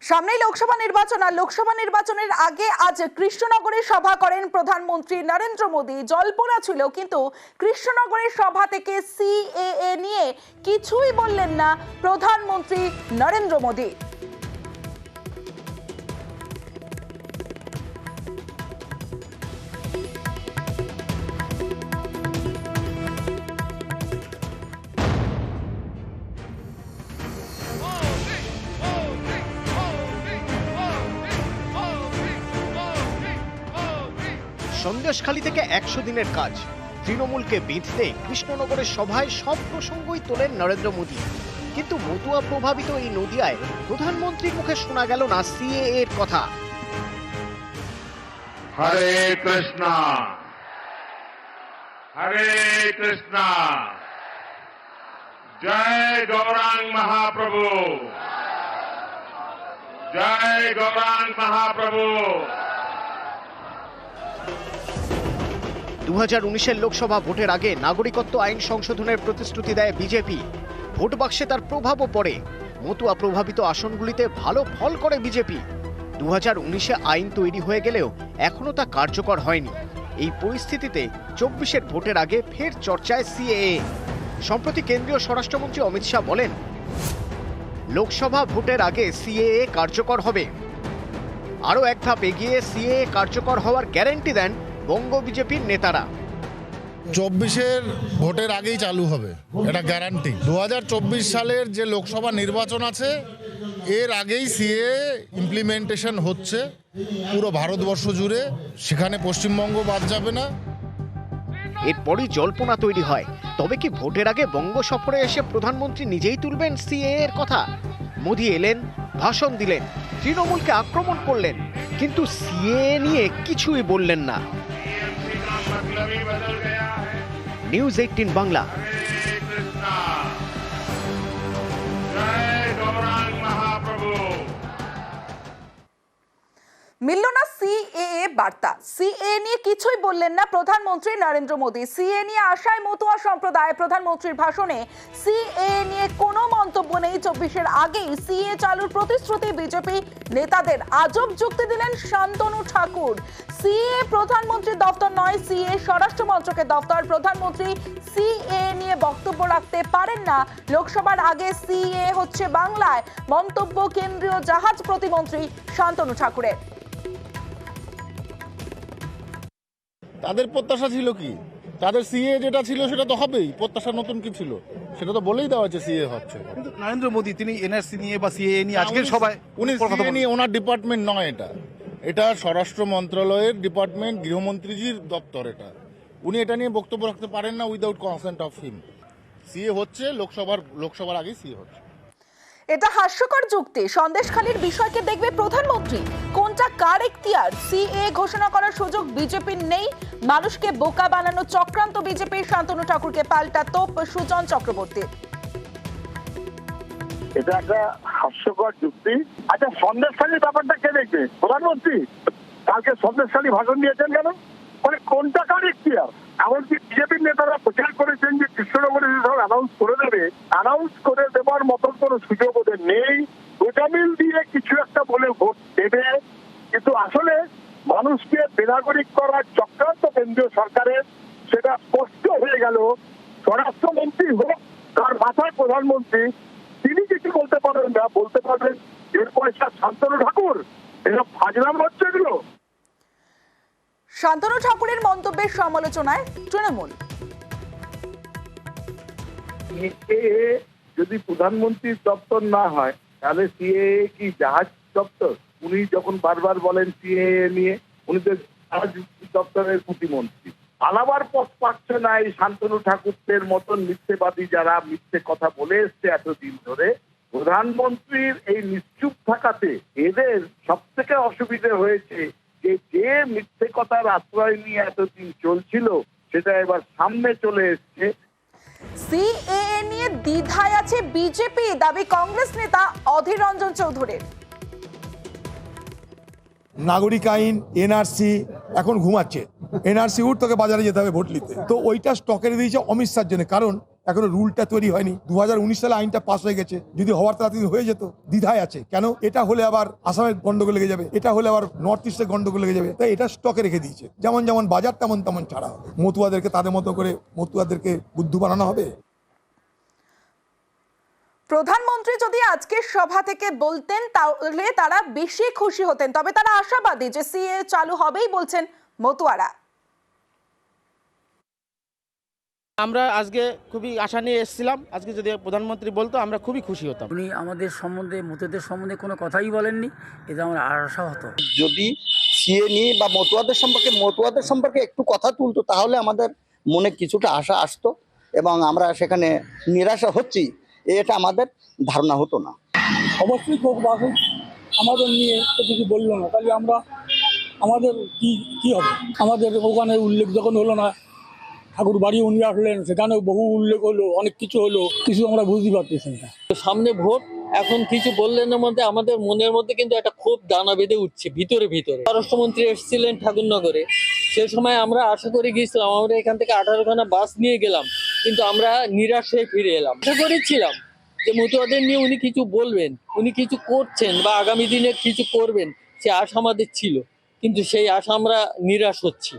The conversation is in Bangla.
সামনেই লোকসভা নির্বাচন, আর লোকসভা নির্বাচনের আগে আজ কৃষ্ণনগরে সভা করেন প্রধানমন্ত্রী নরেন্দ্র মোদী। জল্পনা ছিল, কিন্তু কৃষ্ণনগরের সভা থেকে সিএএ নিয়ে কিছুই বললেন না প্রধানমন্ত্রী নরেন্দ্র মোদী। সন্দেশখালী থেকে 100 দিনের কাজ, তৃণমূলকে বিঁধতে কৃষ্ণনগরের সভায় সব প্রসঙ্গই তোলেন নরেন্দ্র মোদী। কিন্তু মতুয়া প্রভাবিত এই নদিয়ায় প্রধানমন্ত্রীর মুখে শোনা গেল না সিএএ এর কথা। হরে কৃষ্ণ হরে কৃষ্ণ, জয় গৌরাঙ্গ মহাপ্রভু, জয় গৌরাঙ্গ মহাপ্রভু। 2019-এর লোকসভা ভোটের আগে নাগরিকত্ব আইন সংশোধনের প্রতিশ্রুতি দেয় বিজেপি। ভোট বাক্সে তার প্রভাবও পড়ে। মতুয়া প্রভাবিত আসনগুলিতে ভালো ফল করে বিজেপি। 2019-এ আইন তৈরি হয়ে গেলেও এখনো তা কার্যকর হয়নি। এই পরিস্থিতিতে 24-এর ভোটের আগে ফের চর্চায় সিএএ। সম্প্রতি কেন্দ্রীয় স্বরাষ্ট্রমন্ত্রী অমিত শাহ বলেন, লোকসভা ভোটের আগে সিএএ কার্যকর হবে। আরও এক ধাপ এগিয়ে সিএএ কার্যকর হওয়ার গ্যারান্টি দেন বঙ্গ বিজেপির নেতারা। 24-এর ভোটের আগেই চালু হবে, এটা গ্যারান্টি। 2024 সালের যে লোকসভা নির্বাচন আছে এর আগেই সিএএ ইমপ্লিমেন্টেশন হচ্ছে পুরো ভারতবর্ষ জুড়ে, সেখানে পশ্চিমবঙ্গ বাদ যাবে না। এরপরই জল্পনা তৈরি হয়, তবে কি ভোটের আগে বঙ্গ সফরে এসে প্রধানমন্ত্রী নিজেই তুলবেন সিএএ এর কথা? মোদী এলেন, ভাষণ দিলেন, তৃণমূলকে আক্রমণ করলেন, কিন্তু সিএএ নিয়ে কিছুই বললেন না। নিউজ 18 বাংলা। মিলল না সিএএ বার্তা। সিএএ নিয়ে কিছুই বললেন না প্রধানমন্ত্রী নরেন্দ্র মোদী। সিএএ নিয়ে আশায় মতুয়া সম্প্রদায়। প্রধানমন্ত্রীর ভাষণে সিএএ নিয়ে কোনো মন্তব্য নেই। 24-এর আগেই সিএএ চালুর প্রতিশ্রুতি বিজেপি নেতাদের। আজব যুক্তি দিলেন শান্তনু ঠাকুর। সিএএ প্রধানমন্ত্রীর দপ্তর নয়, সিএএ স্বরাষ্ট্র মন্ত্রকের দপ্তর। প্রধানমন্ত্রী সিএএ নিয়ে বক্তব্য রাখতে পারেন না। লোকসভার আগে সিএএ হচ্ছে বাংলায়, মন্তব্য কেন্দ্রীয় জাহাজ প্রতিমন্ত্রী শান্তনু ঠাকুরের। তাদের প্রত্যাশা ছিল কি? তাদের সিএ যেটা ছিল সেটা তো হবেই। প্রত্যাশা নতুন কি ছিল সেটা তো বলেই দেওয়া হচ্ছে সিএ হচ্ছে। কিন্তু নরেন্দ্র মোদী তিনি এনআরসি নিয়ে বা সিএএ নিয়ে আজকের সবাই উনি সিএ নিয়ে, ওনার ডিপার্টমেন্ট নয় এটা, এটা স্বরাষ্ট্র মন্ত্রণালয়ের ডিপার্টমেন্ট, গৃহমন্ত্রীজির দপ্তর এটা। উনি এটা নিয়ে বক্তব্য রাখতে পারেন না without consent of him. CA হচ্ছে লোকসভার আগে সিএ হচ্ছে। এটা হাস্যকর যুক্তি। সন্দেশখালীর বিষয়কে দেখবে প্রধানমন্ত্রী। কোনটা কার এখতিয়ার? সিএ ঘোষণা করার সুযোগ বিজেপির নেই। মানুষকে বোকা বানানো চক্রান্ত বিজেপির। শান্তনু ঠাকুরকে পাল্টা তোপ সুজন চক্রবর্তী। এটা একটা হাস্যকর যুক্তি। আচ্ছা, সন্দেশখালীর ব্যাপারটা কে দেখবে? প্রধানমন্ত্রী কালকে সন্দেশখালী ভাষণ দিয়েছেন কেন? মানে কোনটা কার এখতিয়ার? এমনকি বিজেপির নেতারা প্রচার করেছেন যে কৃষ্ণনগরে সব অ্যানাউন্স করে দেবে। অ্যানাউন্স করে দেবার মতন কোনো সুযোগ ওদের নেই। গোটামিল দিয়ে কিছু একটা বলে ভোট দেবে, কিন্তু আসলে মানুষকে বেনাগরিক করার চক্রান্ত কেন্দ্রীয় সরকারের, সেটা স্পষ্ট হয়ে গেল। স্বরাষ্ট্রমন্ত্রী হোক তার মাথায় প্রধানমন্ত্রী, তিনি কিছু বলতে পারবেন না। বলতে পারবেন এর পয়সা শান্তনু ঠাকুর। এসব ফাজলাম হচ্ছে এগুলো। শান্তনু ঠাকুরের মন্তব্যের সমালোচনায় তৃণমূল। যদি প্রধানমন্ত্রীর দপ্তর না হয় তাহলে সিএএ কি জাহাজ দপ্তর? উনি যখন বারবার বলেন সিএএ নিয়ে, উনি তো জাহাজ দপ্তরের প্রতিমন্ত্রী। আলাবার পথ পাচ্ছে না এই শান্তনু ঠাকুরের মতন মিথ্যেবাদী যারা মিথ্যে কথা বলে এসছে এতদিন ধরে। প্রধানমন্ত্রীর এই নিশ্চুপ থাকাতে এদের সব থেকে অসুবিধে হয়েছে যে মিথ্যে কথার আশ্রয় নিয়ে এতদিন চলছিল সেটা এবার সামনে চলে এসছে। সিএএ নিয়ে দ্বিধায় আছে বিজেপি, দাবি কংগ্রেস নেতা অধীর রঞ্জন চৌধুরীর। নাগরিক আইন, এনআরসি এখন ঘুমাচ্ছে। এনআরসি উঠ, তোকে বাজারে যেতে হবে ভোট নিতে। তো ওইটা স্টকে দিয়েছে অমিত শাহর জন্য, কারণ এখনো রুলটা তৈরি হয়নি। 2019 সালে আইনটা পাস হয়ে গেছে, যদি হওয়ার তাড়াতাড়ি হয়ে যেত। দ্বিধায় আছে কেন, এটা হলে আবার আসামের গন্ডগোল লেগে যাবে, এটা হলে আবার নর্থ ইস্টের গন্ডগোল লেগে যাবে, তাই এটা স্টকে রেখে দিয়েছে। যেমন যেমন বাজার তেমন তেমন ছাড়া হবে। মতুয়াদেরকে তাদের মতো করে মতুয়াদেরকে বুদ্ধু বানানো হবে। প্রধানমন্ত্রী যদি আজকের সভা থেকে বলতেন তাহলে তারা বেশি খুশি হতেন, তবে তারা আশাবাদী যে সিএ চালু হবেই বলছেন মতুয়ারা। আমরা আজকে খুবই আশা নিয়ে এসেছিলাম, আজকে যদি প্রধানমন্ত্রী বলতো আমরা খুবই খুশি হতাম। উনি আমাদের সম্বন্ধে মতুয়াদের সম্বন্ধে কোনো কথাই বলেননি, এতে আমার আশা হতো। যদি সিএ নিয়ে বা মতুয়াদের সম্পর্কে একটু কথা তুলতো তাহলে আমাদের মনে কিছুটা আশা আসতো এবং আমরা সেখানে নিরাশা হচ্ছি এটা আমাদের ধারণা হতো না। অবশ্যই হোক বা হোক, আমাদের নিয়ে তো কিছু বললো না, তাহলে আমরা আমাদের কি হবে? আমাদের ওখানে উল্লেখ যখন হলো না, ঠাকুর বাড়ি উনি আসলেন, সেখানেও বহু উল্লেখ হলো, অনেক কিছু হলো, কিছু আমরা বুঝতে পারতেছি না। সামনে ভোট, এখন কিছু বললেন মধ্যে আমাদের মনের মধ্যে কিন্তু একটা ক্ষোভ দানা বেঁধে উঠছে ভিতরে ভিতরে। স্বরাষ্ট্রমন্ত্রী এসেছিলেন ঠাকুরনগরে, সে সময় আমরা আশা করে গিয়েছিলাম, আমরা এখান থেকে 18খানা বাস নিয়ে গেলাম, কিন্তু আমরা নিরাশ হয়ে ফিরে এলাম। আশা করেছিলাম যে মতুয়াদের নিয়ে উনি কিছু বলবেন, উনি কিছু করছেন বা আগামী দিনে কিছু করবেন, সে আশা আমাদের ছিল, কিন্তু সেই আশা আমরা নিরাশ হচ্ছি।